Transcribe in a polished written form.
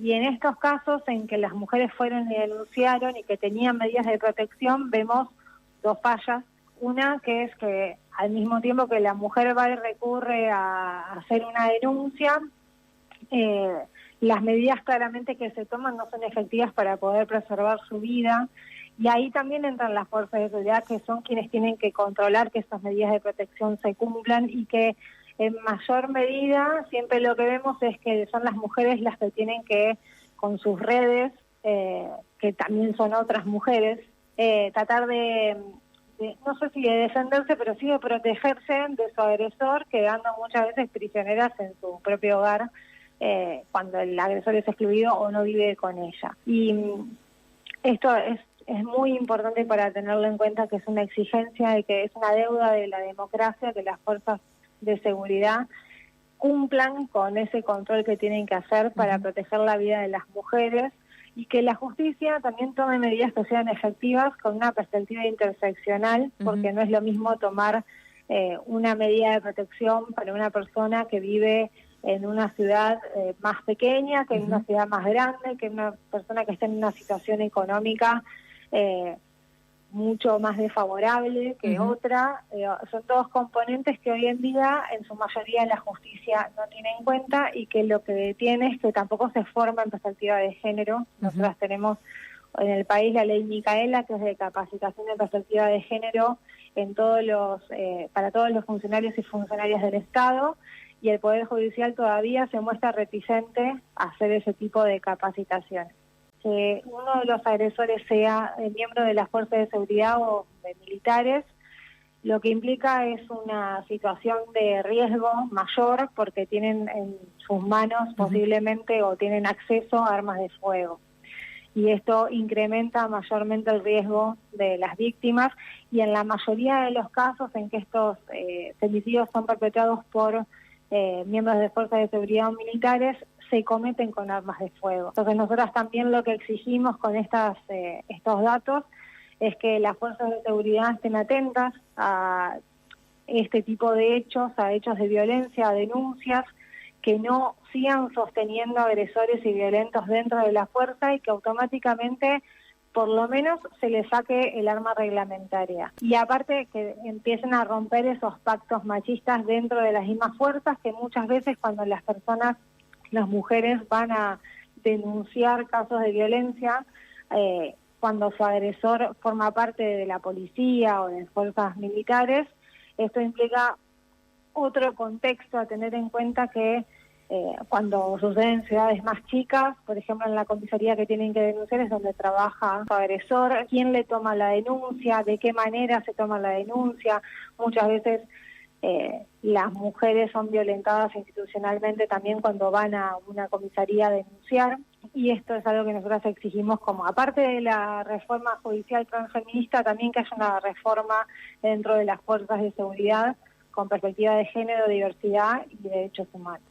Y en estos casos en que las mujeres fueron y denunciaron y que tenían medidas de protección, vemos dos fallas. Una que es que al mismo tiempo que la mujer va y recurre a hacer una denuncia, las medidas claramente que se toman no son efectivas para poder preservar su vida, y ahí también entran las fuerzas de seguridad, que son quienes tienen que controlar que esas medidas de protección se cumplan, y que en mayor medida siempre lo que vemos es que son las mujeres las que tienen que, con sus redes, que también son otras mujeres, tratar de no sé si de defenderse, pero sí de protegerse de su agresor, quedando muchas veces prisioneras en su propio hogar, cuando el agresor es excluido o no vive con ella. Y esto es muy importante para tenerlo en cuenta, que es una exigencia y que es una deuda de la democracia, que las fuerzas de seguridad cumplan con ese control que tienen que hacer para proteger la vida de las mujeres, y que la justicia también tome medidas que sean efectivas con una perspectiva interseccional, porque no es lo mismo tomar una medida de protección para una persona que vive en una ciudad más pequeña, que en una ciudad más grande, que una persona que está en una situación económica mucho más desfavorable que otra. Son todos componentes que hoy en día en su mayoría la justicia no tiene en cuenta, y que lo que detiene es que tampoco se forma en perspectiva de género. Nosotras tenemos en el país la ley Micaela, que es de capacitación en perspectiva de género en todos los para todos los funcionarios y funcionarias del Estado, y el Poder Judicial todavía se muestra reticente a hacer ese tipo de capacitaciones. Que uno de los agresores sea miembro de las fuerzas de seguridad o de militares, lo que implica es una situación de riesgo mayor, porque tienen en sus manos posiblemente o tienen acceso a armas de fuego. Y esto incrementa mayormente el riesgo de las víctimas, y en la mayoría de los casos en que estos femicidios son perpetrados por miembros de fuerzas de seguridad o militares, se cometen con armas de fuego. Entonces nosotras también lo que exigimos con estos datos es que las fuerzas de seguridad estén atentas a este tipo de hechos, a hechos de violencia, a denuncias, que no sigan sosteniendo agresores y violentos dentro de la fuerza, y que automáticamente por lo menos se les saque el arma reglamentaria. Y aparte que empiecen a romper esos pactos machistas dentro de las mismas fuerzas, que muchas veces cuando las mujeres van a denunciar casos de violencia, cuando su agresor forma parte de la policía o de fuerzas militares, esto implica otro contexto a tener en cuenta, que cuando sucede en ciudades más chicas, por ejemplo en la comisaría que tienen que denunciar es donde trabaja su agresor, quién le toma la denuncia, de qué manera se toma la denuncia. Muchas veces las mujeres son violentadas institucionalmente también cuando van a una comisaría a denunciar, y esto es algo que nosotros exigimos, como aparte de la reforma judicial transfeminista, también que haya una reforma dentro de las fuerzas de seguridad con perspectiva de género, diversidad y derechos humanos.